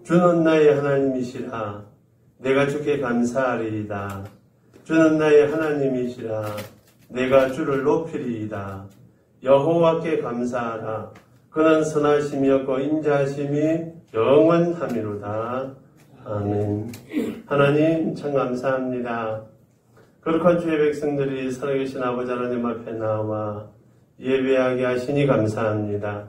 주는 나의 하나님이시라. 내가 주께 감사하리이다. 주는 나의 하나님이시라. 내가 주를 높이리이다. 여호와께 감사하라. 그는 선하심이었고 인자하심이 영원함이로다. 아멘. 하나님 참 감사합니다. 거룩한 주의 백성들이 살아계신 아버지 하나님 앞에 나와 예배하게 하시니 감사합니다.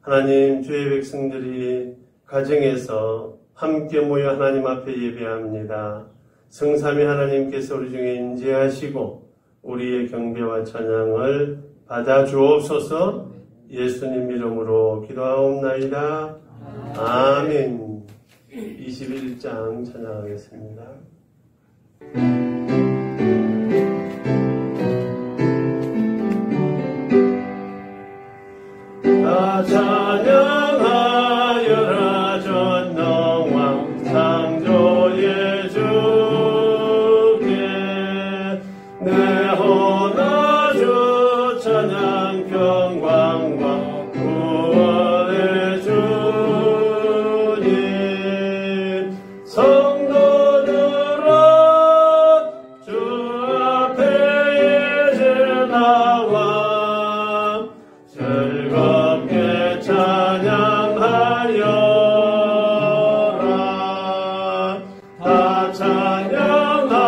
하나님, 주의 백성들이 가정에서 함께 모여 하나님 앞에 예배합니다. 성삼위 하나님께서 우리 중에 인재하시고 우리의 경배와 찬양을 받아 주옵소서. 예수님 이름으로 기도하옵나이다. 아멘. 21장 찬양하겠습니다. 다 찬양하여라. 전능왕 창조의 주께 내 헌화주 찬양 평강과 구원의 주님. 성도들아 주 앞에 이제 나와 즐겁게 찬양하여라. 다 찬양하여라.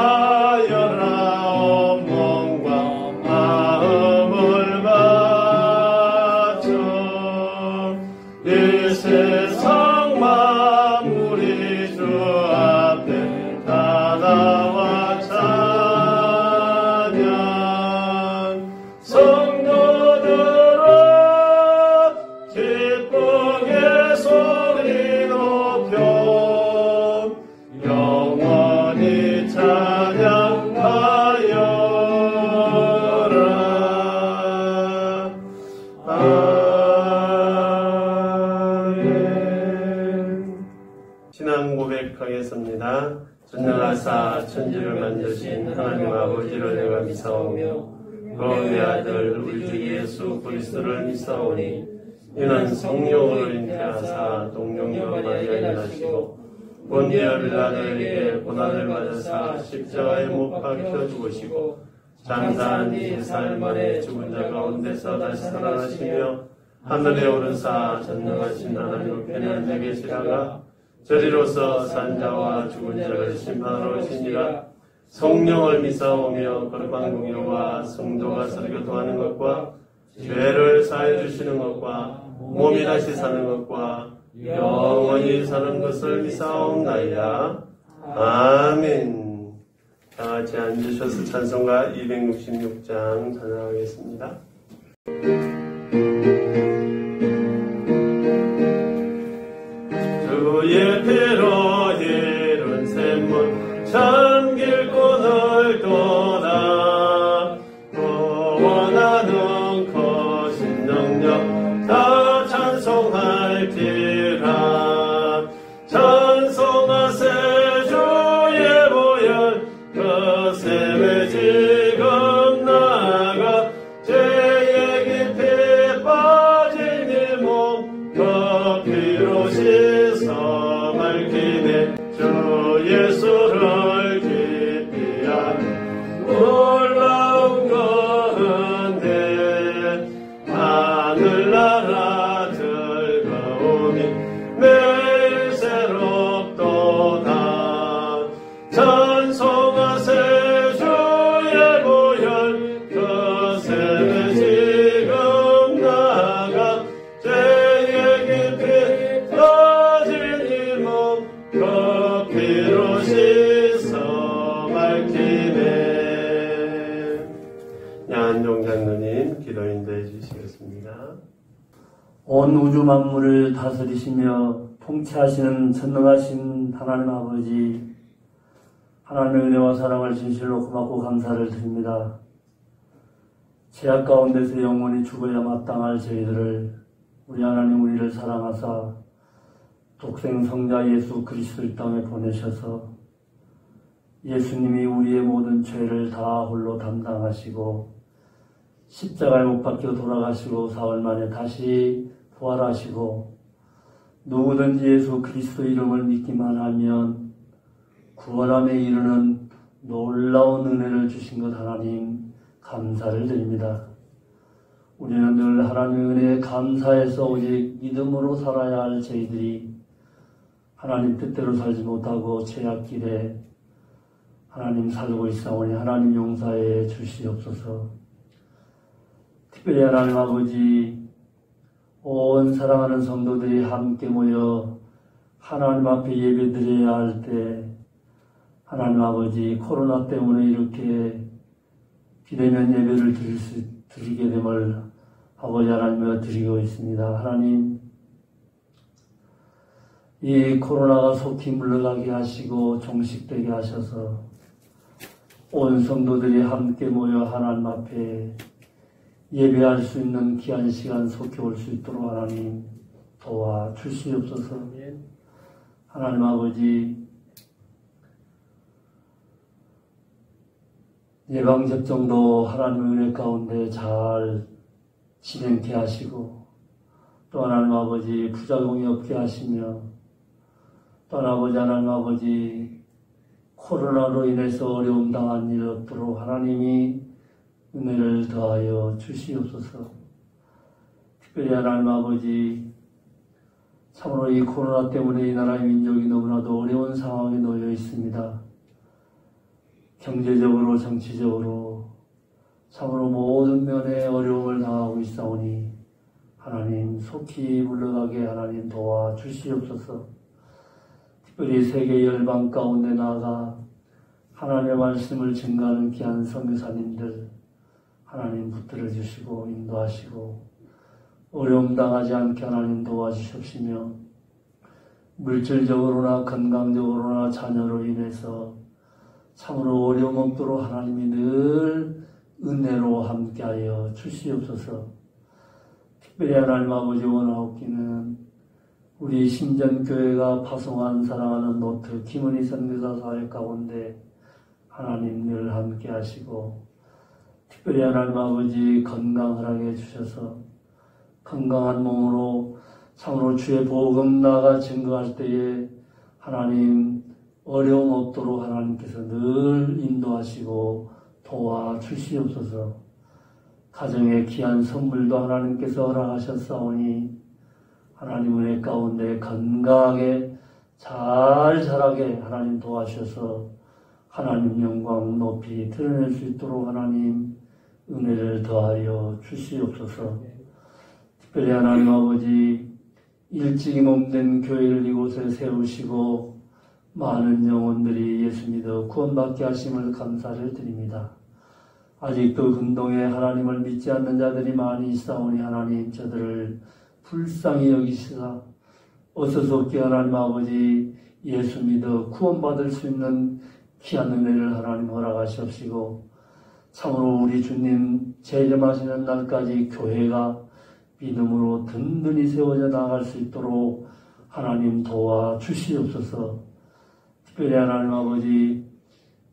온 몸과 마음을 바쳐 이 세상 만물이 주 앞에 다 나와 찬양. 성도들아 기쁘게 소리 높여 영원히 찬양하여라. 아멘. 신앙 고백하겠습니다. 전능하사 천지를 만드신 하나님 아버지를 내가 믿사오며 그 내 아들 우리 주 예수 그리스도를 믿사오니 이는 성령으로 잉태하사 동정녀 마리아에 나시고 본디오 빌라도에게 고난을 받으사 십자가에 못 박혀 죽으시고 장사한 뒤 4일 만에 죽은 자 가운데서 다시 살아나시며 하늘에 오르사 전능하신 하나님 우편에 앉아 계시다가 저리로서 산 자와 죽은 자를 심판하러 오시니라. 성령을 믿사오며 거룩한 공의와 성도가 서로 교통하는 것과 죄를 사해 주시는 것과 몸이 다시 사는 것과 영원히 사는 것을 믿사옵나이다. 아멘. 다 같이 앉으셔서 찬송가 266장 찬양하겠습니다. 주의 피로 이룬 샘문 참 길고 넓도다. 구원하는 거신 능력 다 찬송할지라. 찬송하세 주의 보혈 그 샘에 지금 나아가 죄의 깊이 빠진 이 몸 그 피로 씻어 밝히네. 주 예수를 깊이 아는 놀라운 건데 하늘나라 즐거움이 매일 새롭도다. 찬송하세 주의 보혈 그 샘에 지금 나아가 죄의 깊이 빠진 이 몸 그 피로 씻어 밝히네. 양한종 장로님 기도 인도해 주시겠습니다. 온 우주 만물을 다스리시며 통치하시는 전능하신 하나님 아버지, 하나님의 은혜와 사랑을 진실로 고맙고 감사를 드립니다. 죄악 가운데서 영원히 죽어야 마땅할 저희들을 우리 하나님 우리를 사랑하사 독생 성자 예수 그리스도를 땅에 보내셔서 예수님이 우리의 모든 죄를 다 홀로 담당하시고 십자가에 못 박혀 돌아가시고 사흘 만에 다시 부활하시고 누구든지 예수 그리스도 이름을 믿기만 하면 구원함에 이르는 놀라운 은혜를 주신 것 하나님 감사를 드립니다. 우리는 늘 하나님의 은혜에 감사해서 오직 믿음으로 살아야 할 저희들이 하나님 뜻대로 살지 못하고 죄악길에 하나님 살고 있사오니 하나님 용서해 주시옵소서. 특별히 하나님 아버지 온 사랑하는 성도들이 함께 모여 하나님 앞에 예배드려야 할 때 하나님 아버지 코로나 때문에 이렇게 비대면 예배를 드리게 됨을 아버지 하나님과 드리고 있습니다. 하나님 이 코로나가 속히 물러가게 하시고 종식되게 하셔서 온 성도들이 함께 모여 하나님 앞에 예배할 수 있는 귀한 시간 속히 올 수 있도록 하나님 도와주시옵소서. 하나님 아버지 예방접종도 하나님의 은혜 가운데 잘 진행케 하시고 또 하나님 아버지 부작용이 없게 하시며 또 하나님 아버지 코로나로 인해서 어려움 당한 일 없도록 하나님이 은혜를 더하여 주시옵소서. 특별히 하나님 아버지 참으로 이 코로나 때문에 이 나라의 민족이 너무나도 어려운 상황에 놓여 있습니다. 경제적으로 정치적으로 참으로 모든 면에 어려움을 당하고 있사오니 하나님 속히 물러가게 하나님 도와주시옵소서. 특별히 세계 열방 가운데 나아가 하나님의 말씀을 증거하는 귀한 선교사님들 하나님 붙들어 주시고 인도하시고 어려움 당하지 않게 하나님 도와주십시며 물질적으로나 건강적으로나 자녀로 인해서 참으로 어려움 없도록 하나님이 늘 은혜로 함께하여 주시옵소서. 특별히 하나님 아버지 원하옵기는 우리 신전교회가 파송한 사랑하는 노트 김은희 선교사 사회 가운데 하나님 늘 함께하시고 특별히 하나님 아버지 건강 허락해 주셔서 건강한 몸으로 참으로 주의 복음 나아가 증거할 때에 하나님 어려움 없도록 하나님께서 늘 인도하시고 도와주시옵소서. 가정의 귀한 선물도 하나님께서 허락하셨사오니 하나님 은혜 가운데 건강하게 잘 자라게 하나님 도와주셔서 하나님 영광 높이 드러낼 수 있도록 하나님 은혜를 더하여 주시옵소서. 특별히 하나님 아버지 일찍이 몸된 교회를 이곳에 세우시고 많은 영혼들이 예수 믿어 구원받게 하심을 감사를 드립니다. 아직도 근동에 하나님을 믿지 않는 자들이 많이 있사오니 하나님 저들을 불쌍히 여기시사 어서속히 하나님 아버지 예수 믿어 구원받을 수 있는 귀한 은혜를 하나님 허락하시옵시고 참으로 우리 주님 재림하시는 날까지 교회가 믿음으로 든든히 세워져 나갈 수 있도록 하나님 도와주시옵소서. 특별히 하나님 아버지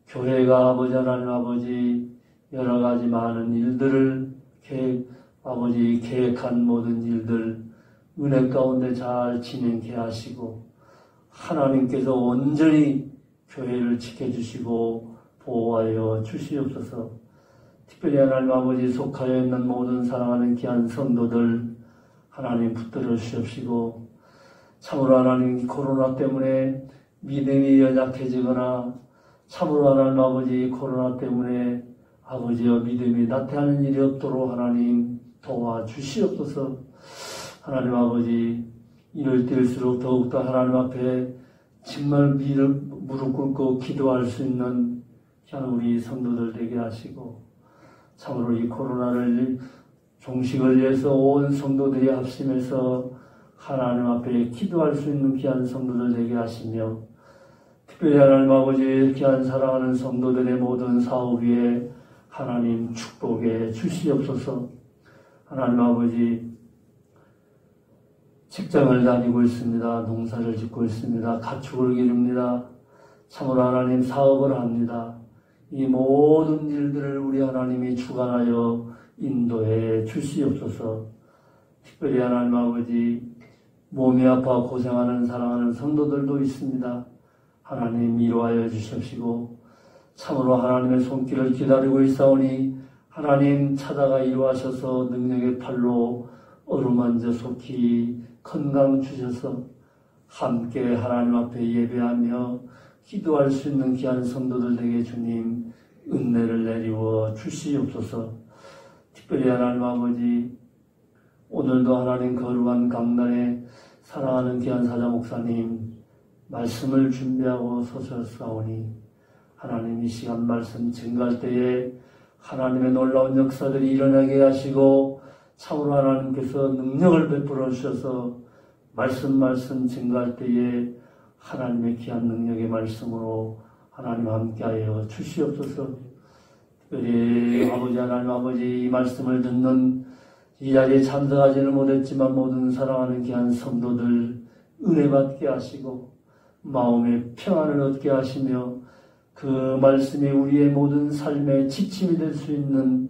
교회가 아버지 하나님 아버지 여러 가지 많은 일들을 계획한 모든 일들 은혜 가운데 잘 진행케 하시고 하나님께서 온전히 교회를 지켜주시고 보호하여 주시옵소서. 특별히 하나님 아버지 속하여 있는 모든 사랑하는 귀한 성도들 하나님 붙들어 주시옵시고 참으로 하나님 코로나 때문에 믿음이 연약해지거나 참으로 하나님 아버지 코로나 때문에 아버지여 믿음이 나태하는 일이 없도록 하나님 도와주시옵소서. 하나님 아버지 이럴 때일수록 더욱더 하나님 앞에 정말 무릎 꿇고 기도할 수 있는 우리 성도들 되게 하시고 참으로 이 코로나를 종식을 위해서 온 성도들이 합심해서 하나님 앞에 기도할 수 있는 귀한 성도들 되게 하시며 특별히 하나님 아버지 귀한 사랑하는 성도들의 모든 사업 위에 하나님 축복해 주시옵소서. 하나님 아버지 직장을 다니고 있습니다. 농사를 짓고 있습니다. 가축을 기릅니다. 참으로 하나님 사업을 합니다. 이 모든 일들을 우리 하나님이 주관하여 인도해 주시옵소서. 특별히 하나님 아버지, 몸이 아파 고생하는 사랑하는 성도들도 있습니다. 하나님 위로하여 주십시고, 참으로 하나님의 손길을 기다리고 있사오니 하나님 찾아가 이루하셔서 능력의 팔로 어루만져 속히 건강 주셔서 함께 하나님 앞에 예배하며 기도할 수 있는 귀한 성도들에게 주님 은혜를 내리워 주시옵소서. 특별히 하나님 아버지, 오늘도 하나님 거룩한 강단에 사랑하는 귀한 사자 목사님 말씀을 준비하고 서셨사오니 하나님 이 시간 말씀 증거할 때에 하나님의 놀라운 역사들이 일어나게 하시고 참으로 하나님께서 능력을 베풀어 주셔서 말씀 증거할 때에 하나님의 귀한 능력의 말씀으로 하나님 함께하여 주시옵소서. 특별히 아버지 하나님 아버지 이 말씀을 듣는 이 자리에 참석하지는 못했지만 모든 사랑하는 귀한 성도들 은혜 받게 하시고 마음의 평안을 얻게 하시며 그 말씀이 우리의 모든 삶의 지침이 될 수 있는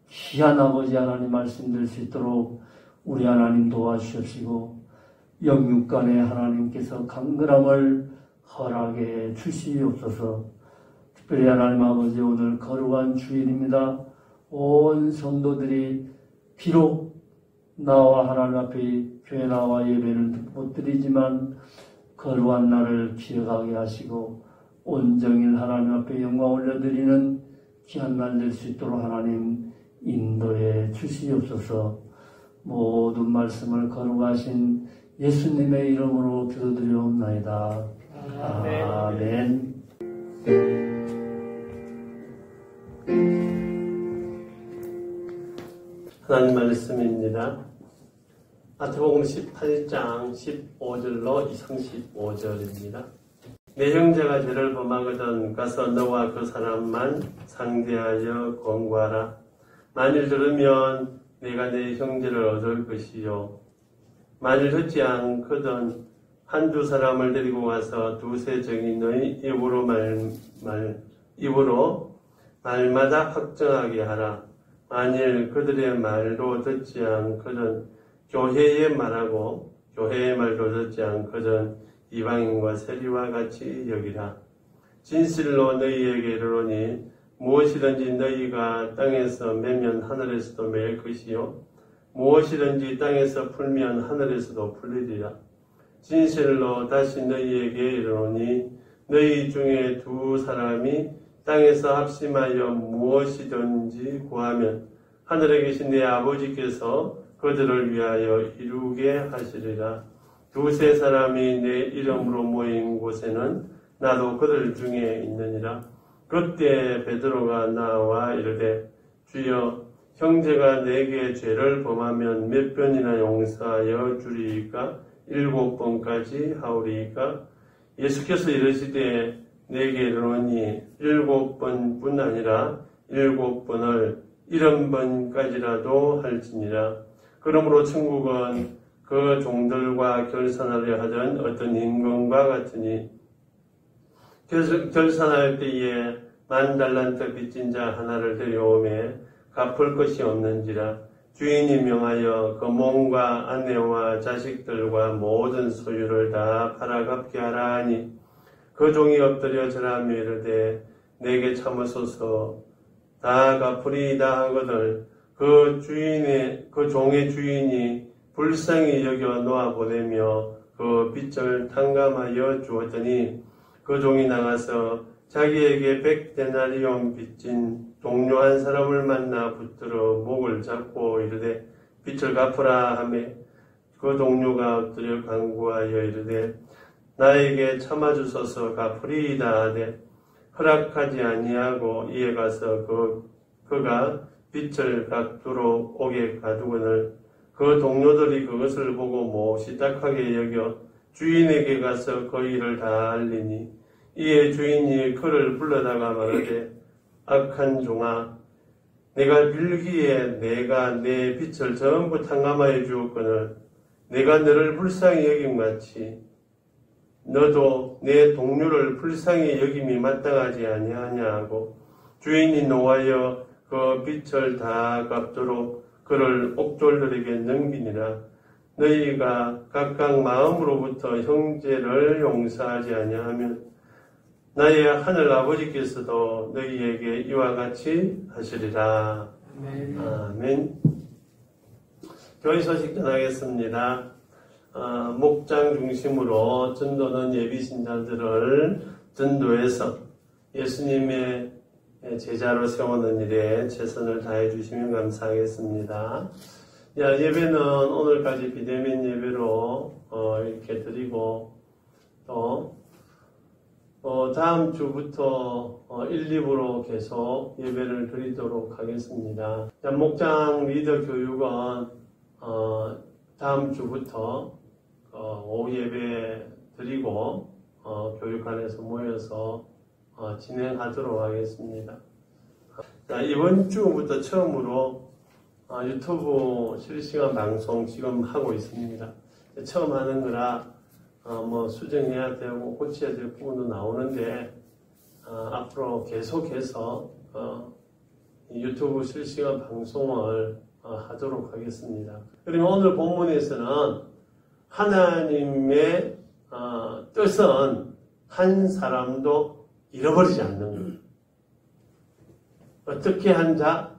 귀한 아버지 하나님 말씀 될 수 있도록 우리 하나님 도와주십시고 영육간에 하나님께서 강건함을 허락해 주시옵소서. 특별히 하나님 아버지 오늘 거룩한 주일입니다. 온 성도들이 비록 나와 하나님 앞에 교회 나와 예배를 못 드리지만 거룩한 날을 기억하게 하시고 온정일 하나님 앞에 영광 올려드리는 귀한 날 될 수 있도록 하나님 인도해 주시옵소서. 모든 말씀을 거룩하신 예수님의 이름으로 기도드리옵나이다. 아멘. 하나님 말씀입니다. 마태복음 18장 15절로 35절입니다. 내 형제가 죄를 범하거든 가서 너와 그 사람만 상대하여 권고하라. 만일 들으면 내가 내 형제를 얻을 것이요 만일 듣지 않거든 한두 사람을 데리고 가서 두세 정인의 입으로 말마다 확정하게 하라. 만일 그들의 말도 듣지 않거든 교회의 말하고 교회의 말도 듣지 않거든 이방인과 세리와 같이 여기라. 진실로 너희에게 이르노니 무엇이든지 너희가 땅에서 매면 하늘에서도 맬 것이요 무엇이든지 땅에서 풀면 하늘에서도 풀리리라. 진실로 다시 너희에게 이르노니 너희 중에 두 사람이 땅에서 합심하여 무엇이든지 구하면 하늘에 계신 내 아버지께서 그들을 위하여 이루게 하시리라. 두세 사람이 내 이름으로 모인 곳에는 나도 그들 중에 있느니라. 그때 베드로가 나와 이르되 주여 형제가 내게 죄를 범하면 몇 번이나 용서하여 주리이까? 7번까지 하오리이까? 예수께서 이르시되 내게 이르노니 7번뿐 아니라 7번을 70번까지라도 할지니라. 그러므로 천국은 그 종들과 결산하려 하던 어떤 임금과 같으니 결산할 때에 10,000달란트 빚진 자 하나를 데려오매 갚을 것이 없는지라. 주인이 명하여 그 몸과 아내와 자식들과 모든 소유를 다 팔아 갚게 하라 하니 그 종이 엎드려 절하며 이르되 내게 참으소서 다 갚으리이다 하거늘 그 종의 주인이 불쌍히 여겨 놓아보내며 그 빚을 탕감하여 주었더니 그 종이 나가서 자기에게 100데나리온 빚진 동료 한 사람을 만나 붙들어 목을 잡고 이르되 빚을 갚으라 하매 그 동료가 엎드려 간구하여 이르되 나에게 참아주소서 갚으리이다 하되 허락하지 아니하고 이에 가서 그가 빚을 갚도록 옥에 가두거늘 그 동료들이 그것을 보고 몹시 딱하게 여겨 주인에게 가서 그 일을 다 알리니 이에 주인이 그를 불러다가 말하되 악한 종아 내가 빌기에 내가 내 빚을 전부 탕감하여 주었거늘 내가 너를 불쌍히 여김같이 너도 내 동료를 불쌍히 여김이 마땅하지 아니하냐고 주인이 노하여 그 빚을 다 갚도록 그를 옥졸들에게 넘기니라. 너희가 각각 마음으로부터 형제를 용서하지 아니하면 나의 하늘 아버지께서도 너희에게 이와 같이 하시리라. 아멘. 교회 소식 전하겠습니다. 목장 중심으로 전도는 예비신자들을 전도해서 예수님의 제자로 세우는 일에 최선을 다해 주시면 감사하겠습니다. 예배는 오늘까지 비대면 예배로 이렇게 드리고 또 다음 주부터 1, 2부로 계속 예배를 드리도록 하겠습니다. 목장 리더 교육은 다음 주부터 오후 예배 드리고 교육관에서 모여서 진행하도록 하겠습니다. 이번 주부터 처음으로 유튜브 실시간 방송 지금 하고 있습니다. 처음 하는 거라 수정해야 되고 고쳐야 될 부분도 나오는데 앞으로 계속해서 유튜브 실시간 방송을 하도록 하겠습니다. 그러면 오늘 본문에서는 하나님의 뜻은 한 사람도 잃어버리지 않는 거예요. 어떻게 한 자,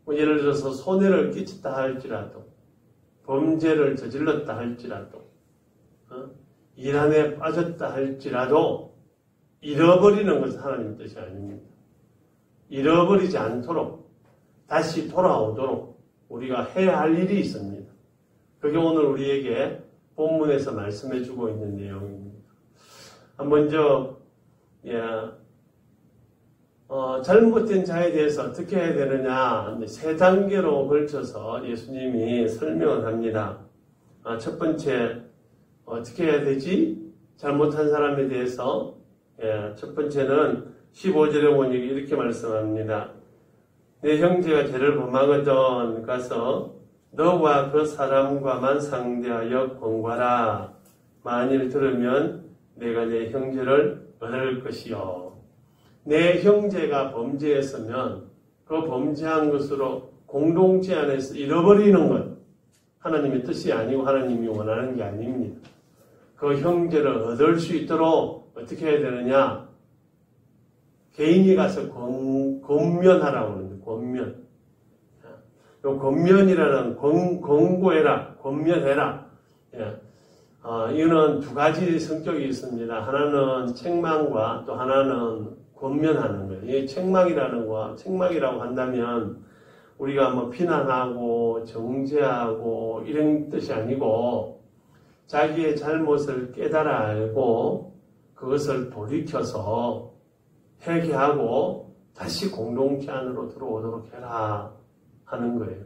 예를 들어서 손해를 끼쳤다 할지라도, 범죄를 저질렀다 할지라도, 일 안에 빠졌다 할지라도 잃어버리는 것은 하나님의 뜻이 아닙니다. 잃어버리지 않도록 다시 돌아오도록 우리가 해야 할 일이 있습니다. 그게 오늘 우리에게 본문에서 말씀해주고 있는 내용입니다. 먼저 잘못된 자에 대해서 어떻게 해야 되느냐, 세 단계로 걸쳐서 예수님이 설명을 합니다. 첫 번째, 어떻게 해야 되지? 잘못한 사람에 대해서 첫 번째는 15절에 보니 이렇게 말씀합니다. 내 형제가 죄를 범하거든 가서 너와 그 사람과만 상대하여 권고하라. 만일 들으면 내가 내 형제를 얻을 것이요. 내 형제가 범죄했으면 그 범죄한 것으로 공동체 안에서 잃어버리는 것, 하나님의 뜻이 아니고 하나님이 원하는 게 아닙니다. 그 형제를 얻을 수 있도록 어떻게 해야 되느냐? 개인이 가서 권면하라고 하는데, 권면. 요 권면이라는 권고해라, 권면해라. 이거는 두 가지 성격이 있습니다. 하나는 책망과 또 하나는 권면하는 거예요. 이 책망이라고 한다면 우리가 비난하고 정죄하고 이런 뜻이 아니고 자기의 잘못을 깨달아 알고 그것을 돌이켜서 회개하고 다시 공동체 안으로 들어오도록 해라 하는 거예요.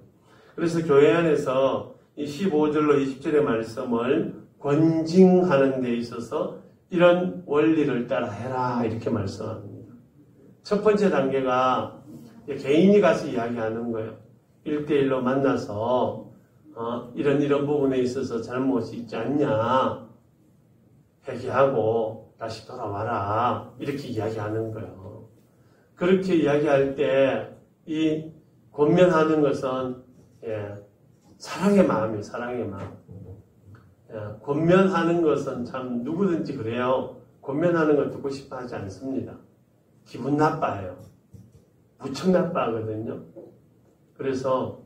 그래서 교회 안에서 이 15절로 20절의 말씀을 권징하는 데 있어서 이런 원리를 따라 해라 이렇게 말씀합니다. 첫 번째 단계가 개인이 가서 이야기하는 거예요. 1대1로 만나서 이런 부분에 있어서 잘못이 있지 않냐 회개하고 다시 돌아와라 이렇게 이야기하는 거예요. 그렇게 이야기할 때 이 권면하는 것은 사랑의 마음이에요. 사랑의 마음. 권면하는 것은 참 누구든지 그래요. 권면하는 걸 듣고 싶어 하지 않습니다. 기분 나빠요. 무척 나빠하거든요. 그래서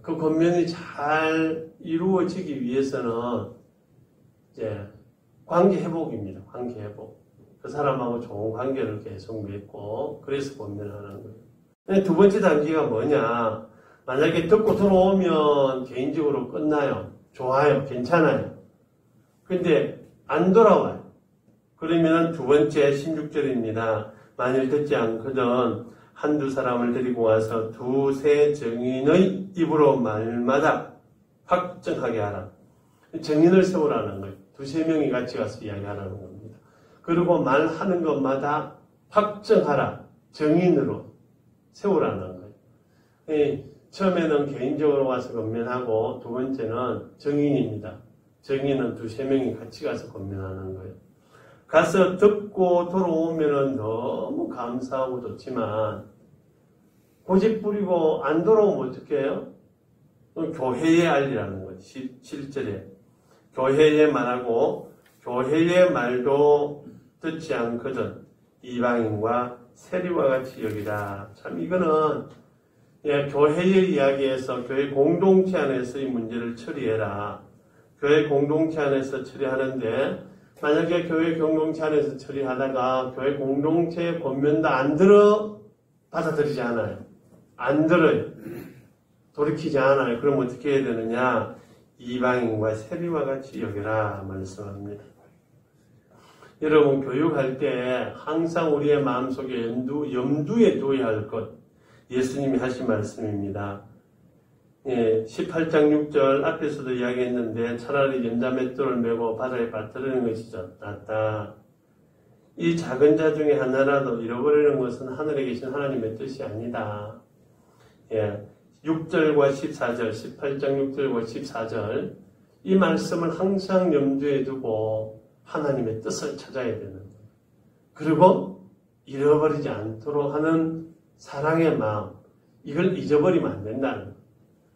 그 권면이 잘 이루어지기 위해서는 관계 회복입니다. 관계 회복. 그 사람하고 좋은 관계를 계속 맺고 그래서 권면하는 거예요. 두 번째 단계가 뭐냐? 만약에 듣고 들어오면 개인적으로 끝나요. 좋아요. 괜찮아요. 근데 안 돌아와요. 그러면 두 번째 16절입니다. 만일 듣지 않거든 한두 사람을 데리고 와서 두세 증인의 입으로 말마다 확정하게 하라. 증인을 세우라는 거예요. 두세 명이 같이 가서 이야기하라는 겁니다. 그리고 말하는 것마다 확정하라. 증인으로 세우라는 거예요. 처음에는 개인적으로 와서 건면하고 두 번째는 정인입니다. 정인은 두세 명이 같이 가서 건면하는 거예요. 가서 듣고 돌아오면은 너무 감사하고 좋지만 고집 부리고 안 돌아오면 어떻게 해요? 교회에 알리라는 거죠. 실제에. 교회에 말하고 교회의 말도 듣지 않거든 이방인과 세리와 같이 여기라. 참 이거는 교회의 이야기에서 교회 공동체 안에서 이 문제를 처리해라. 교회 공동체 안에서 처리하는데 만약에 교회 공동체 안에서 처리하다가 교회 공동체의 권면도 안 들어 받아들이지 않아요. 안 들어요. 돌이키지 않아요. 그럼 어떻게 해야 되느냐? 이방인과 세리와 같이 여겨라 말씀합니다. 여러분 교육할 때 항상 우리의 마음속에 염두에 둬야 할 것 예수님이 하신 말씀입니다. 18장 6절 앞에서도 이야기했는데 차라리 연자맷돌을 메고 바다에 빠뜨리는 것이 낫다. 이 작은 자 중에 하나라도 잃어버리는 것은 하늘에 계신 하나님의 뜻이 아니다. 6절과 14절, 18장 6절과 14절 이 말씀을 항상 염두에 두고 하나님의 뜻을 찾아야 되는 거예요. 그리고 잃어버리지 않도록 하는 사랑의 마음, 이걸 잊어버리면 안 된다는 거예요.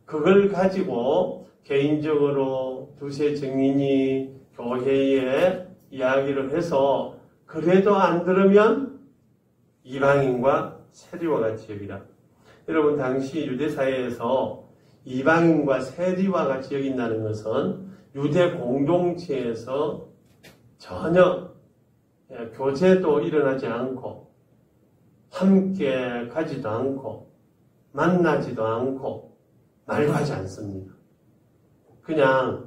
그걸 가지고 개인적으로 두세 증인이 교회에 이야기를 해서 그래도 안 들으면 이방인과 세리와 같이 여기라. 여러분 당시 유대사회에서 이방인과 세리와 같이 여긴다는 것은 유대 공동체에서 전혀 교제도 일어나지 않고 함께 가지도 않고 만나지도 않고 말도 하지 않습니다. 그냥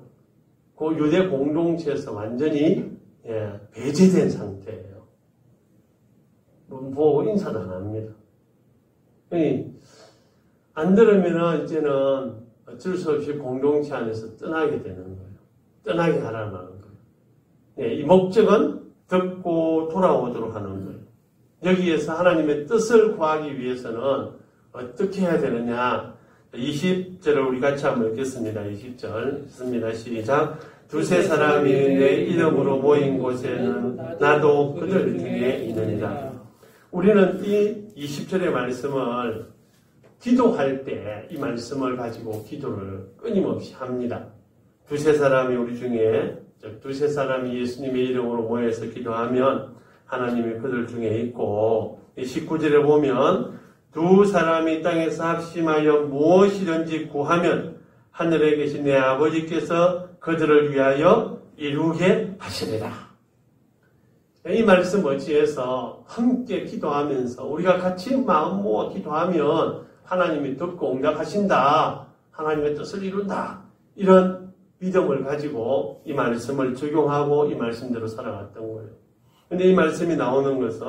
그 유대 공동체에서 완전히 배제된 상태예요. 보고 인사도 안 합니다. 안 들으면 이제는 어쩔 수 없이 공동체 안에서 떠나게 되는 거예요. 떠나게 하라는 거예요. 이 목적은 듣고 돌아오도록 하는 거예요. 여기에서 하나님의 뜻을 구하기 위해서는 어떻게 해야 되느냐? 20절을 우리 같이 한번 읽겠습니다. 20절 읽습니다. 시작. 두세 사람이 내 이름으로 모인 곳에는 나도 그들 중에 있느니라. 우리는 이 20절의 말씀을 기도할 때 이 말씀을 가지고 기도를 끊임없이 합니다. 두세 사람이 우리 중에 두세 사람이 예수님의 이름으로 모여서 기도하면 하나님이 그들 중에 있고 19절에 보면 두 사람이 땅에서 합심하여 무엇이든지 구하면 하늘에 계신 내 아버지께서 그들을 위하여 이루게 하시리라. 이 말씀 어찌해서 함께 기도하면서 우리가 같이 마음 모아 기도하면 하나님이 듣고 응답하신다. 하나님의 뜻을 이룬다. 이런 믿음을 가지고 이 말씀을 적용하고 이 말씀대로 살아갔던 거예요. 그런데 이 말씀이 나오는 것은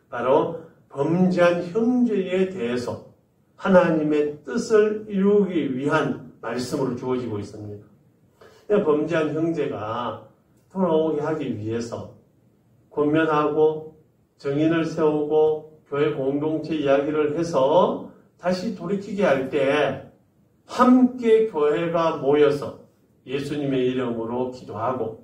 바로 범죄한 형제에 대해서 하나님의 뜻을 이루기 위한 말씀으로 주어지고 있습니다. 범죄한 형제가 돌아오게 하기 위해서 권면하고 정인을 세우고 교회 공동체 이야기를 해서 다시 돌이키게 할 때 함께 교회가 모여서 예수님의 이름으로 기도하고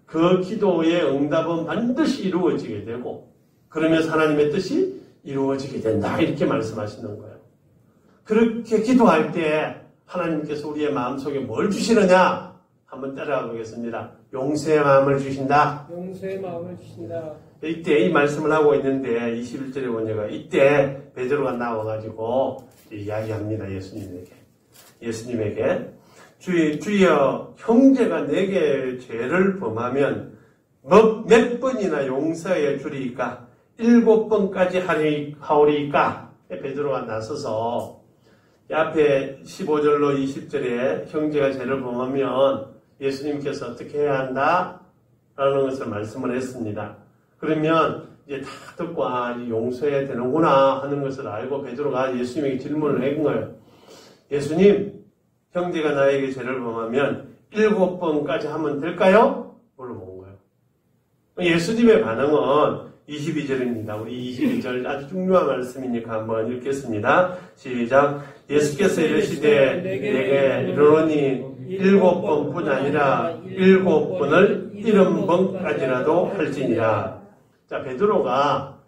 그 기도의 응답은 반드시 이루어지게 되고 그러면서 하나님의 뜻이 이루어지게 된다. 이렇게 말씀하시는 거예요. 그렇게 기도할 때 하나님께서 우리의 마음속에 뭘 주시느냐? 한번 따라가 보겠습니다. 용서의 마음을 주신다. 용서의 마음을 주신다. 이때 이 말씀을 하고 있는데 21절에 보니까 이때 베드로가 나와가지고 이야기합니다. 예수님에게 주여 형제가 내게 죄를 범하면 몇 번이나 용서해 주리이까 7번까지 하오리이까. 베드로가 나서서 앞에 15절로 20절에 형제가 죄를 범하면 예수님께서 어떻게 해야 한다? 라는 것을 말씀을 했습니다. 그러면 이제 다 듣고 용서해야 되는구나 하는 것을 알고 베드로가 예수님에게 질문을 한 거예요. 예수님, 형제가 나에게 죄를 범하면 7번까지 하면 될까요? 물어본 거예요. 예수님의 반응은 22절입니다. 우리 22절 아주 중요한 말씀이니까 한번 읽겠습니다. 시작. 예수께서 이르시되 내게 이르노니 7번뿐 아니라 7번을 70번까지라도 할지니라. 자, 베드로가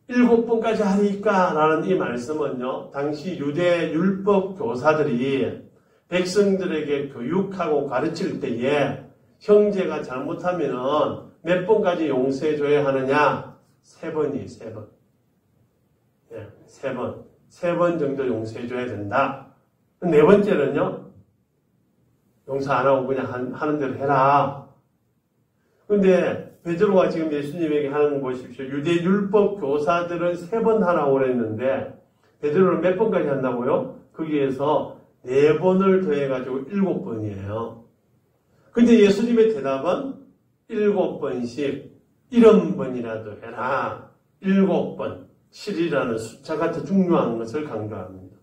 7번까지 하니까 라는 이 말씀은요, 당시 유대 율법 교사들이 백성들에게 교육하고 가르칠 때에 형제가 잘못하면 몇 번까지 용서해줘야 하느냐? 3번이에요, 3번. 예, 3번. 3번 정도 용서해줘야 된다. 4번째는요, 용서 안 하고 그냥 하는 대로 해라. 근데 베드로가 지금 예수님에게 하는 거 보십시오. 유대 율법 교사들은 3번 하라고 그랬는데 베드로는 몇 번까지 한다고요? 거기에서 4번을 더해가지고 7번이에요. 근데 예수님의 대답은 7번씩 70번이라도 해라. 7번, 7이라는 숫자가 더 중요한 것을 강조합니다.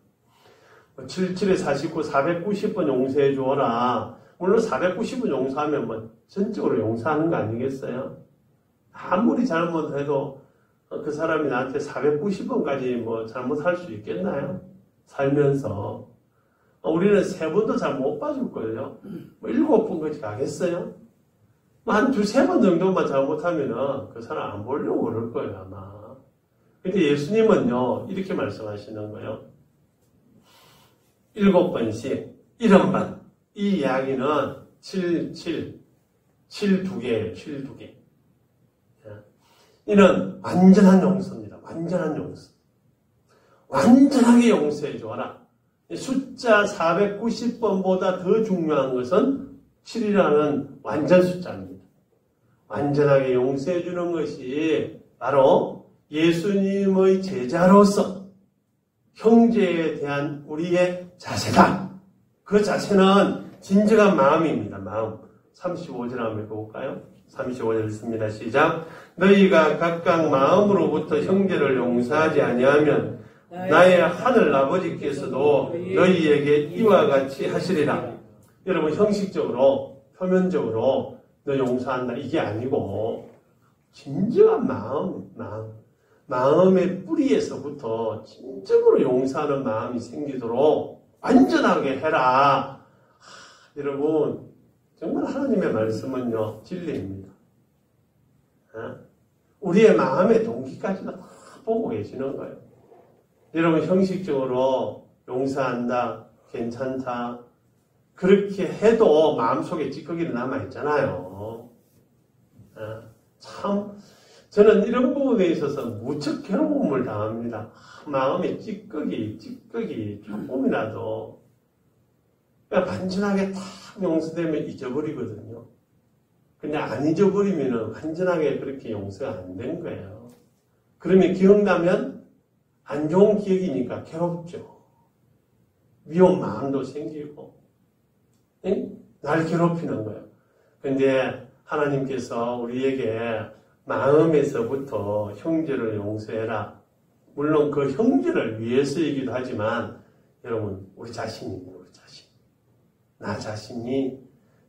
77에 49, 490번 용서해 주어라. 물론 490번 용서하면 뭐 전적으로 용서하는 거 아니겠어요? 아무리 잘못해도 그 사람이 나한테 490번까지 뭐 잘못할 수 있겠나요? 살면서. 우리는 3번도 잘 못 봐줄 거예요. 뭐 7번까지 가겠어요? 뭐 한 2-3번 정도만 잘못하면은 그 사람 안 보려고 그럴 거예요, 아마. 근데 예수님은요, 이렇게 말씀하시는 거예요. 7번씩 70번. 이 이야기는 7 2개예요. 7 2개. 이는 완전한 용서입니다. 완전한 용서. 완전하게 용서해 줘라. 숫자 490번보다 더 중요한 것은 7이라는 완전 숫자입니다. 완전하게 용서해 주는 것이 바로 예수님의 제자로서 형제에 대한 우리의 자세다. 그 자세는 진정한 마음입니다. 마음. 35절 한번 읽어볼까요? 35절 읽습니다. 시작. 너희가 각각 마음으로부터 형제를 용서하지 아니하면 나의 하늘 아버지께서도 너희에게 이와 같이 하시리라. 여러분, 형식적으로 표면적으로 너 용서한다 이게 아니고 진정한 마음의 뿌리에서부터 진정으로 용서하는 마음이 생기도록 완전하게 해라. 여러분, 정말 하나님의 말씀은요, 진리입니다. 우리의 마음의 동기까지도 다 보고 계시는 거예요. 여러분, 형식적으로 용서한다, 괜찮다, 그렇게 해도 마음속에 찌꺼기는 남아있잖아요. 참, 저는 이런 부분에 있어서 무척 괴로움을 당합니다. 마음에 찌꺼기 조금이라도 그냥 반전하게 딱 용서되면 잊어버리거든요. 근데 안 잊어버리면 완전하게 그렇게 용서가 안 된 거예요. 그러면 기억나면 안 좋은 기억이니까 괴롭죠. 미운 마음도 생기고, 날 괴롭히는 거예요. 근데 하나님께서 우리에게 마음에서부터 형제를 용서해라. 물론 그 형제를 위해서이기도 하지만, 여러분, 우리 자신입니다. 우리 자신. 나 자신이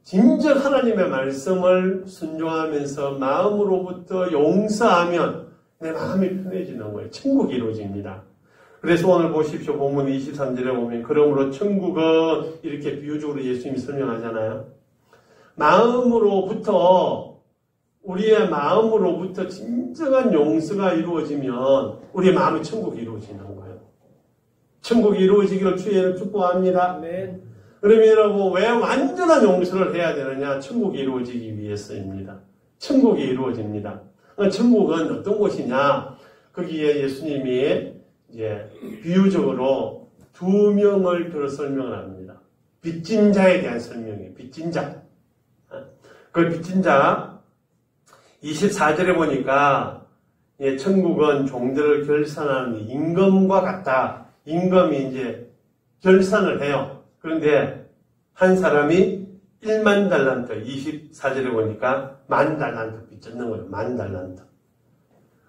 진정 하나님의 말씀을 순종하면서 마음으로부터 용서하면 내 마음이 편해지는 거예요. 천국이 이루어집니다. 그래서 오늘 보십시오. 본문 23절에 보면 그러므로 천국은 이렇게 비유적으로 예수님이 설명하잖아요. 우리의 마음으로부터 진정한 용서가 이루어지면 우리의 마음의 천국이 이루어지는 거예요. 천국이 이루어지기를 주의를 축복합니다. 네. 그러면 여러분, 왜 완전한 용서를 해야 되느냐? 천국이 이루어지기 위해서입니다. 천국이 이루어집니다. 천국은 어떤 곳이냐? 거기에 예수님이 이제 비유적으로 2명을 들어 설명을 합니다. 빚진 자에 대한 설명이에요. 빚진 자. 그 빚진 자 24절에 보니까 천국은 종들을 결산하는 임금과 같다. 임금이 이제 결산을 해요. 그런데 한 사람이 1만 달란트, 24절에 보니까 10,000달란트 빚졌는 거예요. 10,000달란트.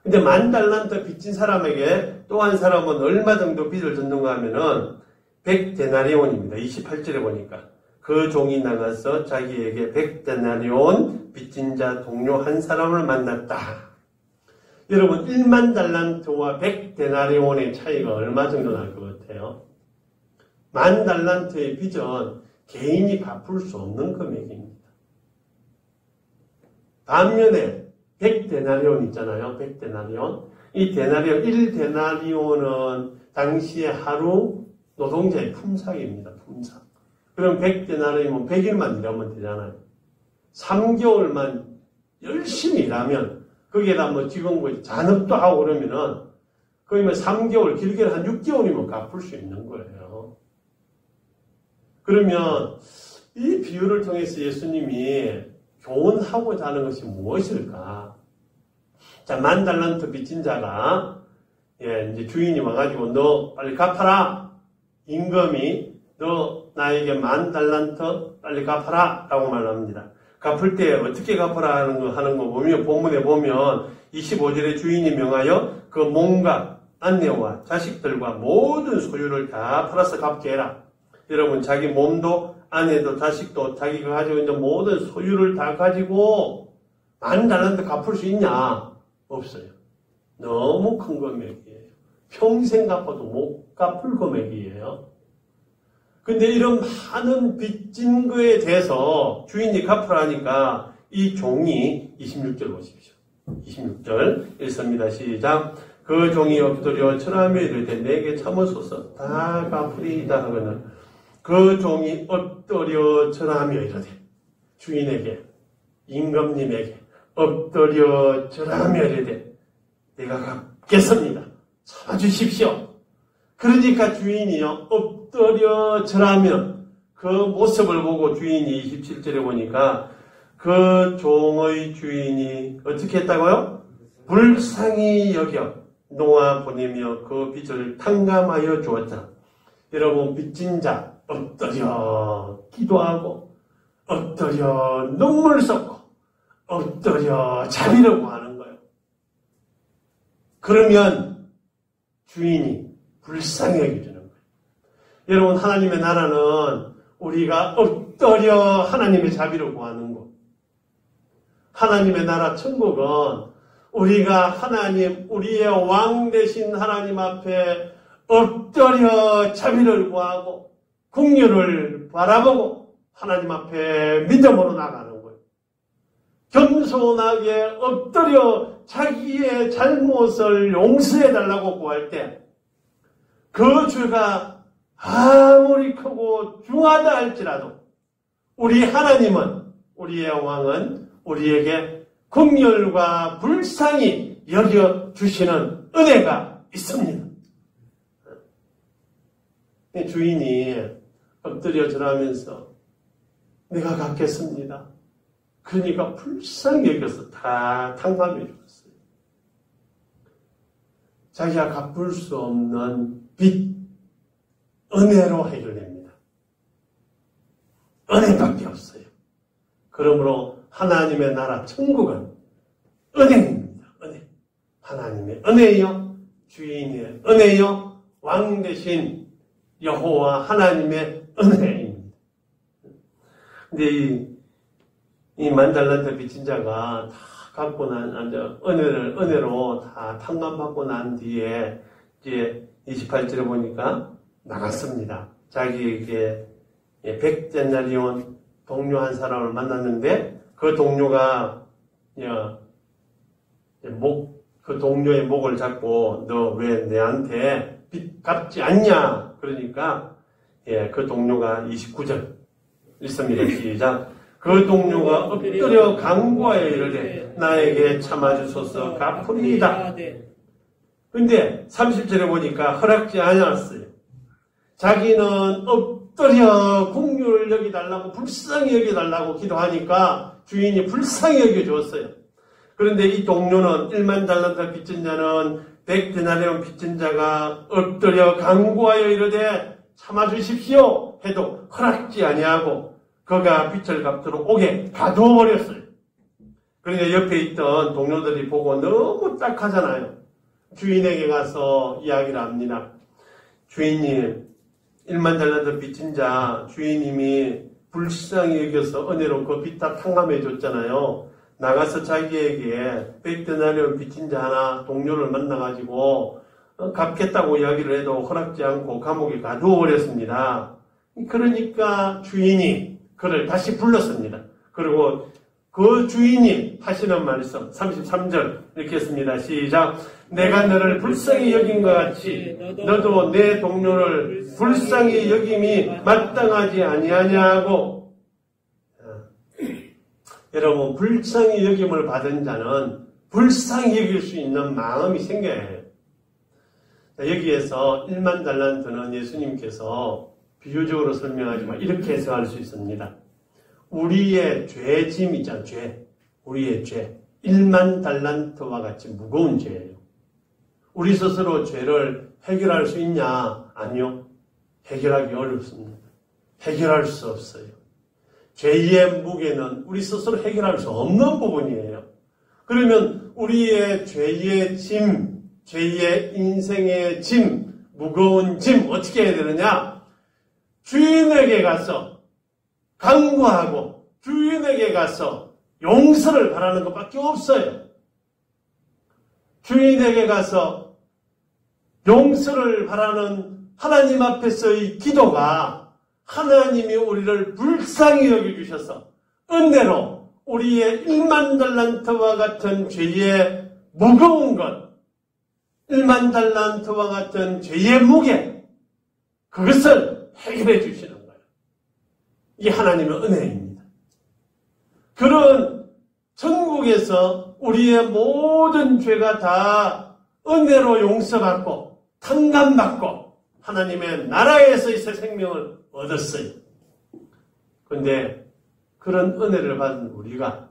근데 10,000달란트 빚진 사람에게 또 한 사람은 얼마 정도 빚을 졌는가 하면은 100데나리온입니다. 28절에 보니까 그 종이 나가서 자기에게 100데나리온 빚진 자 동료 한 사람을 만났다. 여러분 1만 달란트와 100데나리온의 차이가 얼마 정도 날 것 같아요? 10,000달란트의 빚은 개인이 갚을 수 없는 금액입니다. 반면에 100데나리온 있잖아요. 100데나리온. 이 데나리온, 1데나리온은 당시에 하루 노동자의 품삯입니다. 품삯. 그럼 100데나리온이면 100일만 일하면 되잖아요. 3개월만 열심히 일하면 거기에다 뭐 지금 뭐 잔업도 하고 그러면은 그러면 3개월, 길게는 한 6개월이면 갚을 수 있는 거예요. 그러면 이 비유를 통해서 예수님이 교훈하고자 하는 것이 무엇일까? 자, 10,000달란트 빚진 자가, 이제 주인이 와가지고, 너 빨리 갚아라! 임금이, 너 나에게 10,000달란트 빨리 갚아라! 라고 말합니다. 갚을 때 어떻게 갚아라 하는 거 보면, 본문에 보면, 25절에 주인이 명하여 그 몸과 아내와 자식들과 모든 소유를 다 팔아서 갚게 해라. 여러분, 자기 몸도, 아내도, 자식도, 자기가 가지고 있는 모든 소유를 다 가지고 10,000달란트 갚을 수 있냐? 없어요. 너무 큰 금액이에요. 평생 갚아도 못 갚을 금액이에요. 근데 이런 많은 빚진 거에 대해서 주인이 갚으라니까 이 종이 26절 보십시오. 26절 읽습니다. 시작. 그 종이 엎드려 절하며 이르되 내게 참으소서 다 갚으리이다 하거늘 그 종이 엎드려 절하며 이르되 주인에게 임금님에게 엎드려 절하며 이르되 내가 갚겠습니다. 참아주십시오. 그러니까 주인이요 엎드려 절하며 그 모습을 보고 주인이 27절에 보니까 그 종의 주인이 어떻게 했다고요? 불쌍히 여겨 놓아 보내며 그 빚을 탕감하여 주었다. 여러분 빚진 자 엎드려 기도하고 엎드려 눈물 쏟고 엎드려 자비를 구하는 거예요. 그러면 주인이 불쌍히 여겨주는 거예요. 여러분 하나님의 나라는 우리가 엎드려 하나님의 자비를 구하는 것. 하나님의 나라 천국은 우리가 하나님 우리의 왕 되신 하나님 앞에 엎드려 자비를 구하고 긍휼을 바라보고 하나님 앞에 믿음으로 나가는 거예요. 겸손하게 엎드려 자기의 잘못을 용서해달라고 구할 때 그 죄가 아무리 크고 중하다 할지라도 우리 하나님은 우리의 왕은 우리에게 긍휼과 불쌍히 여겨주시는 은혜가 있습니다. 주인이 엎드려 절하면서 내가 갚겠습니다. 그러니까 불쌍히 여겨서 다 탕감해 주었어요. 자기가 갚을 수 없는 빚, 은혜로 해결됩니다. 은혜밖에 없어요. 그러므로 하나님의 나라 천국은 은혜입니다. 은혜. 하나님의 은혜요, 주인의 은혜요, 왕 대신 여호와 하나님의 은혜입니다. 근데 이 10,000달란트 빚진 자가 다 갚고 은혜로 다 탕감받고 난 뒤에 이제 28절에 보니까 나갔습니다. 자기에게 100데나리온 동료 한 사람을 만났는데 그 동료가 그 동료의 목을 잡고 너 왜 내한테 빚 갚지 않냐? 그러니까 그 동료가 29절 읽습니다. 시작. 그 동료가 엎드려 간구하여 이르되 나에게 참아주소서 갚으리이다. 근데 30절에 보니까 허락지 않았어요. 자기는 엎드려 긍휼을 여기달라고 불쌍히 여기달라고 기도하니까 주인이 불쌍히 여겨주었어요. 그런데 이 동료는 10,000달란트 빚진 자는 100데나리온 빚진 자가 엎드려 간구하여 이르되 참아주십시오 해도 허락지 아니하고 그가 빚을 갚도록 옥에 가두어 버렸어요. 그러니까 옆에 있던 동료들이 보고 너무 딱하잖아요. 주인에게 가서 이야기를 합니다. 주인님, 10,000달란트 빚진 자 주인님이 불쌍히 여겨서 은혜로 그 빚 다 탕감해 줬잖아요. 나가서 자기에게 100데나리온 빚진 자 하나 동료를 만나가지고 갚겠다고 이야기를 해도 허락지 않고 감옥에 가두어 버렸습니다. 그러니까 주인이 그를 다시 불렀습니다. 그리고 그 주인이 하시는 말씀 33절 이렇게 했습니다. 시작. 내가 너를 불쌍히 여긴 것 같이 너도 내 동료를 불쌍히 여김이 마땅하지 아니하냐고. 여러분, 불쌍히 여김을 받은 자는 불쌍히 여길 수 있는 마음이 생겨야 해요. 여기에서 1만 달란트는 예수님께서 비유적으로 설명하지만 이렇게 해석할 수 있습니다. 우리의 죄짐이죠, 죄. 우리의 죄. 1만 달란트와 같이 무거운 죄예요. 우리 스스로 죄를 해결할 수 있냐? 아니요. 해결하기 어렵습니다. 해결할 수 없어요. 죄의 무게는 우리 스스로 해결할 수 없는 부분이에요. 그러면 우리의 죄의 짐, 죄의 인생의 짐, 무거운 짐 어떻게 해야 되느냐? 주인에게 가서 간구하고 주인에게 가서 용서를 바라는 것밖에 없어요. 주인에게 가서 용서를 바라는 하나님 앞에서의 기도가 하나님이 우리를 불쌍히 여겨주셔서 은혜로 우리의 1만 달란트와 같은 죄의 무거운 것, 1만 달란트와 같은 죄의 무게, 그것을 해결해 주시는 거예요. 이게 하나님의 은혜입니다. 그런 천국에서 우리의 모든 죄가 다 은혜로 용서받고 탕감받고 하나님의 나라에서 새 생명을 얻었어요. 그런데 그런 은혜를 받은 우리가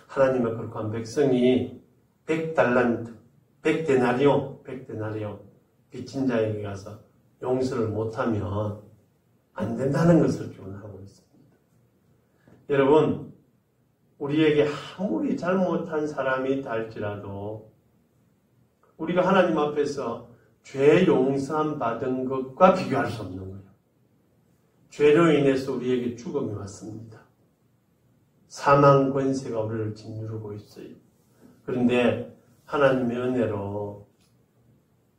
하나님의 거룩한 백성이 100달란트, 100데나리온 빚진 자에게 가서 용서를 못하면 안 된다는 것을 교훈하고 있습니다. 여러분, 우리에게 아무리 잘못한 사람이 있다 할지라도 우리가 하나님 앞에서 죄 용서함 받은 것과 비교할 수 없는 거예요. 죄로 인해서 우리에게 죽음이 왔습니다. 사망 권세가 우리를 짓누르고 있어요. 그런데 하나님의 은혜로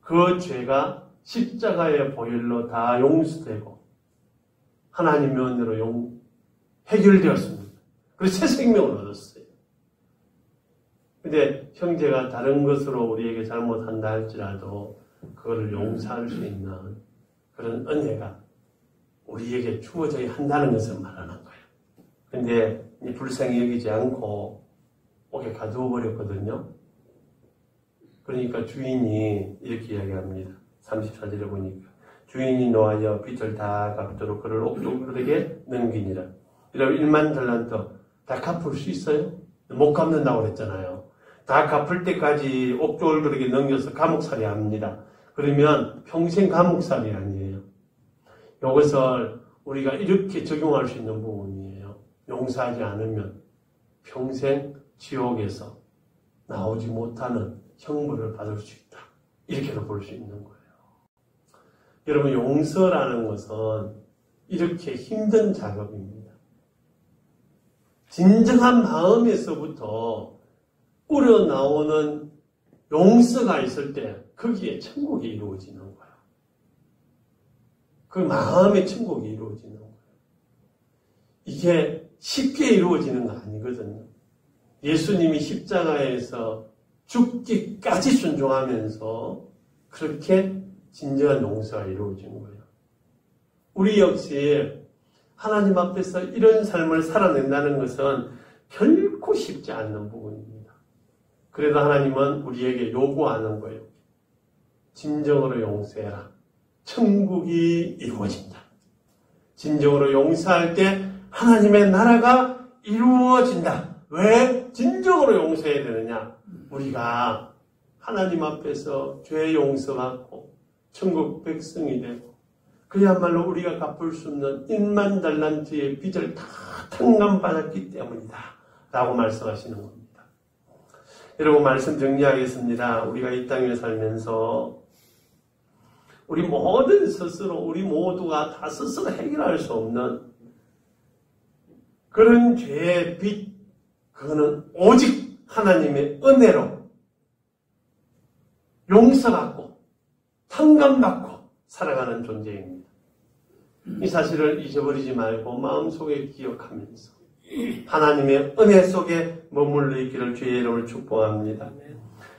그 죄가 십자가의 보혈로 다 용서되고 하나님의 은혜로 해결되었습니다. 그래서 새 생명을 얻었어요. 근데 형제가 다른 것으로 우리에게 잘못한다 할지라도 그거를 용서할 수 있는 그런 은혜가 우리에게 주어져야 한다는 것을 말하는 거예요. 근데 불쌍히 여기지 않고 옥에 가두어 버렸거든요. 그러니까 주인이 이렇게 이야기합니다. 34절에 보니까 주인이 노하여 빚을 다 갚도록 그를 옥졸들에게 넘기니라. 이러면 1만 달란트 다 갚을 수 있어요? 못 갚는다고 그랬잖아요. 다 갚을 때까지 옥졸들에게 넘겨서 감옥살이 합니다. 그러면 평생 감옥살이 아니에요. 이것을 우리가 이렇게 적용할 수 있는 부분이에요. 용서하지 않으면 평생 지옥에서 나오지 못하는 형벌을 받을 수 있다. 이렇게도 볼 수 있는 거예요. 여러분, 용서라는 것은 이렇게 힘든 작업입니다. 진정한 마음에서부터 우러나오는 용서가 있을 때 거기에 천국이 이루어지는 거예요. 그 마음의 천국이 이루어지는 거예요. 이게 쉽게 이루어지는 거 아니거든요. 예수님이 십자가에서 죽기까지 순종하면서 그렇게 진정한 용서가 이루어진 거예요. 우리 역시 하나님 앞에서 이런 삶을 살아낸다는 것은 결코 쉽지 않는 부분입니다. 그래도 하나님은 우리에게 요구하는 거예요. 진정으로 용서해라. 천국이 이루어진다. 진정으로 용서할 때 하나님의 나라가 이루어진다. 왜 진정으로 용서해야 되느냐? 우리가 하나님 앞에서 죄 용서받고 천국 백성이 되고 그야말로 우리가 갚을 수 없는 1만 달란트의 빚을 다 탕감받았기 때문이다. 라고 말씀하시는 겁니다. 여러분, 말씀 정리하겠습니다. 우리가 이 땅에 살면서 우리 우리 모두가 다 스스로 해결할 수 없는 그런 죄의 빚, 그거는 오직 하나님의 은혜로 용서받고 상감받고 살아가는 존재입니다. 이 사실을 잊어버리지 말고 마음속에 기억하면서 하나님의 은혜 속에 머물러 있기를 주의 이름으로 축복합니다.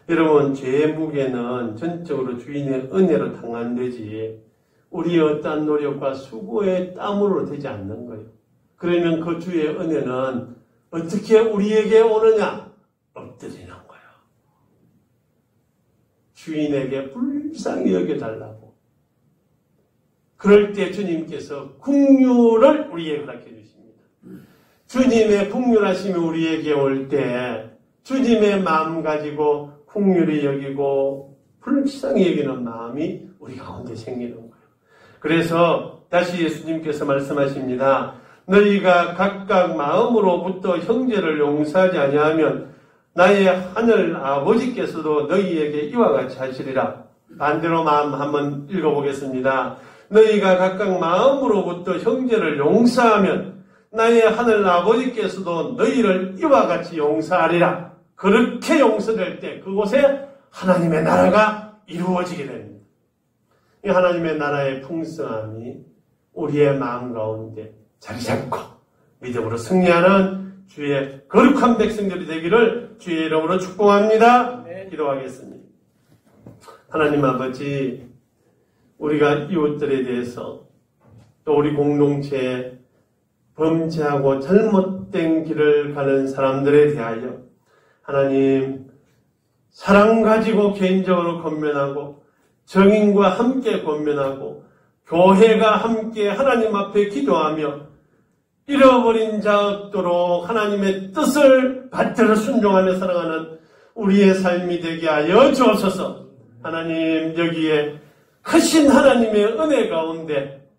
여러분, 죄의 무게는 전적으로 주인의 은혜로 당한되지 우리의 어떠한 노력과 수고의 땀으로 되지 않는 거예요. 그러면 그 주의 은혜는 어떻게 우리에게 오느냐? 엎드리는 거예요. 주인에게 불쌍히 여겨달라고. 그럴 때 주님께서 긍휼을 우리에게 허락해 주십니다. 주님의 긍휼하심이 우리에게 올 때 주님의 마음 가지고 긍휼히 여기고 불쌍히 여기는 마음이 우리 가운데 생기는 거예요. 그래서 다시 예수님께서 말씀하십니다. 너희가 각각 마음으로부터 형제를 용서하지 아니하면 나의 하늘 아버지께서도 너희에게 이와 같이 하시리라. 반대로 마음 한번 읽어보겠습니다. 너희가 각각 마음으로부터 형제를 용서하면 나의 하늘 아버지께서도 너희를 이와 같이 용서하리라. 그렇게 용서될 때 그곳에 하나님의 나라가 이루어지게 됩니다. 이 하나님의 나라의 풍성함이 우리의 마음 가운데 자리 잡고 믿음으로 승리하는 주의 거룩한 백성들이 되기를 주의 이름으로 축복합니다. 기도하겠습니다. 하나님 아버지, 우리가 이웃들에 대해서 또 우리 공동체에 범죄하고 잘못된 길을 가는 사람들에 대하여 하나님 사랑 가지고 개인적으로 권면하고 정인과 함께 권면하고 교회가 함께 하나님 앞에 기도하며 잃어버린 자 없도록 하나님의 뜻을 받들어 순종하며 살아가는 우리의 삶이 되게 하여 주옵소서. 하나님, 여기에 크신 하나님의 은혜 가운데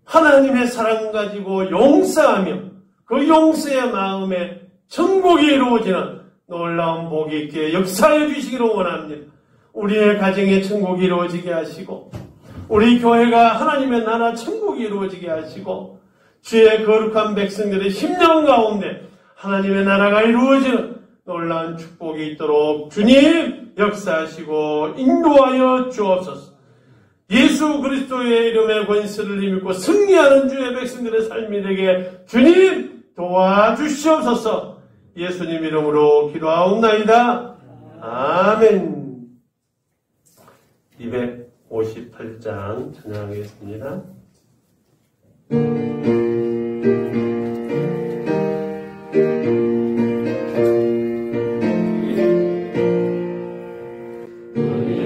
하나님의 사랑 가지고 용서하며 그 용서의 마음에 천국이 이루어지는 놀라운 복이 있게 역사해 주시기를 원합니다. 우리의 가정에 천국이 이루어지게 하시고 우리 교회가 하나님의 나라 천국이 이루어지게 하시고 주의 거룩한 백성들의 심령 가운데 하나님의 나라가 이루어지는 놀라운 축복이 있도록 주님 역사하시고 인도하여 주옵소서. 예수 그리스도의 이름의 권세를 힘입고 승리하는 주의 백성들의 삶이 되게 주님 도와주시옵소서. 예수님 이름으로 기도하옵나이다. 아멘. 258장 찬양하겠습니다.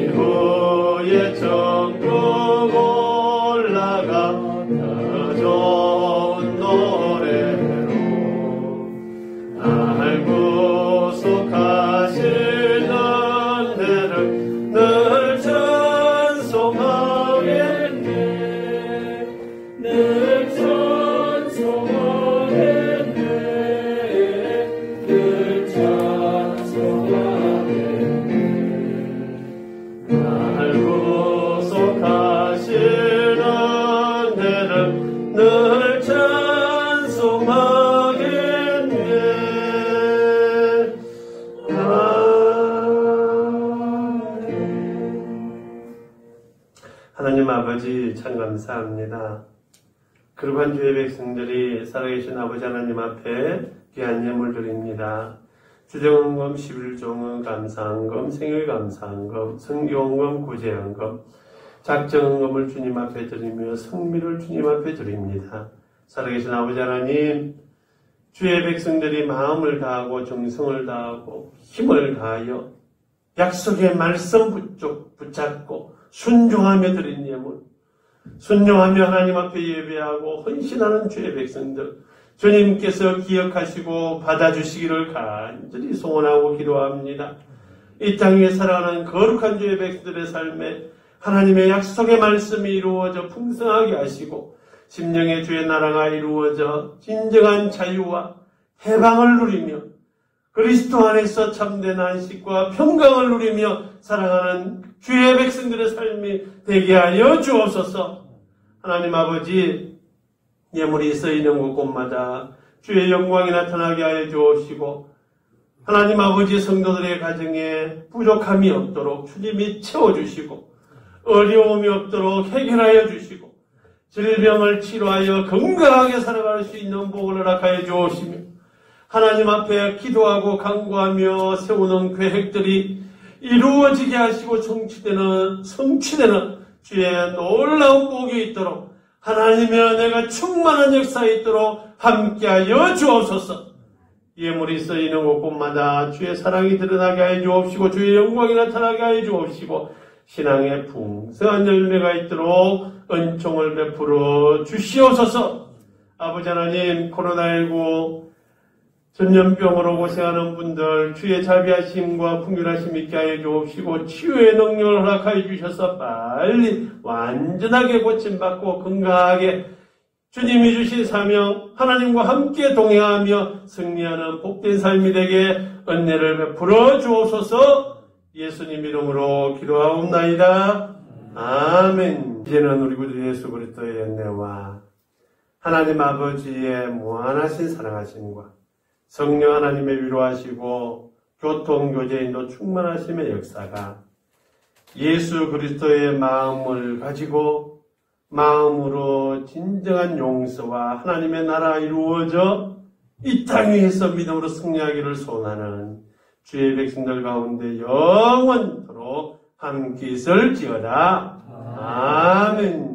의호의 천국 올라가 더 좋은 노래로 날 구속하시는 데를 늘 찬송하겠네. 늘 찬송하겠네. 늘 찬송하겠네. 날 구속하시는 데를 늘 찬송하겠네. 하나님 아버지 참 감사합니다. 거룩한 주의 백성들이 살아계신 아버지 하나님 앞에 귀한 예물 드립니다. 주정헌금, 11종은 감사헌금, 생일감사헌금, 성교헌금, 구제헌금, 작정헌금을 주님 앞에 드리며 성미를 주님 앞에 드립니다. 살아계신 아버지 하나님, 주의 백성들이 마음을 다하고 정성을 다하고 힘을 다하여 약속의 말씀 붙잡고 순종하며 드린 예물, 순종하며 하나님 앞에 예배하고 헌신하는 주의 백성들 주님께서 기억하시고 받아주시기를 간절히 소원하고 기도합니다. 이 땅에 살아가는 거룩한 주의 백성들의 삶에 하나님의 약속의 말씀이 이루어져 풍성하게 하시고 심령의 주의 나라가 이루어져 진정한 자유와 해방을 누리며 그리스도 안에서 참된 안식과 평강을 누리며 살아가는 주의 백성들의 삶이 되게 하여 주옵소서. 하나님 아버지, 예물이 쓰이는 곳곳마다 주의 영광이 나타나게 하여 주옵시고 하나님 아버지 성도들의 가정에 부족함이 없도록 주님이 채워주시고 어려움이 없도록 해결하여 주시고 질병을 치료하여 건강하게 살아갈 수 있는 복을 허락하여 주옵시며 하나님 앞에 기도하고 간구하며 세우는 계획들이 이루어지게 하시고 성취되는 주의 놀라운 복이 있도록 하나님의 은혜가 충만한 역사에 있도록 함께하여 주옵소서. 예물이 쓰이는 곳곳마다 주의 사랑이 드러나게 하여 주옵시고 주의 영광이 나타나게 하여 주옵시고 신앙의 풍성한 열매가 있도록 은총을 베풀어 주시옵소서. 아버지 하나님, 코로나19 전염병으로 고생하는 분들 주의 자비하심과 풍요하심 있게 하여 주옵시고 치유의 능력을 허락하여 주셔서 빨리 완전하게 고침받고 건강하게 주님이 주신 사명 하나님과 함께 동행하며 승리하는 복된 삶이 되게 은혜를 베풀어 주옵소서. 예수님 이름으로 기도하옵나이다. 아멘. 이제는 우리 구주 예수 그리스도의 은혜와 하나님 아버지의 무한하신 사랑하심과 성령 하나님의 위로하시고 교통교제인도 충만하심의 역사가 예수 그리스도의 마음을 가지고 마음으로 진정한 용서와 하나님의 나라 이루어져 이 땅 위에서 믿음으로 승리하기를 소원하는 주의 백성들 가운데 영원토록 함께 있을지어다. 아멘.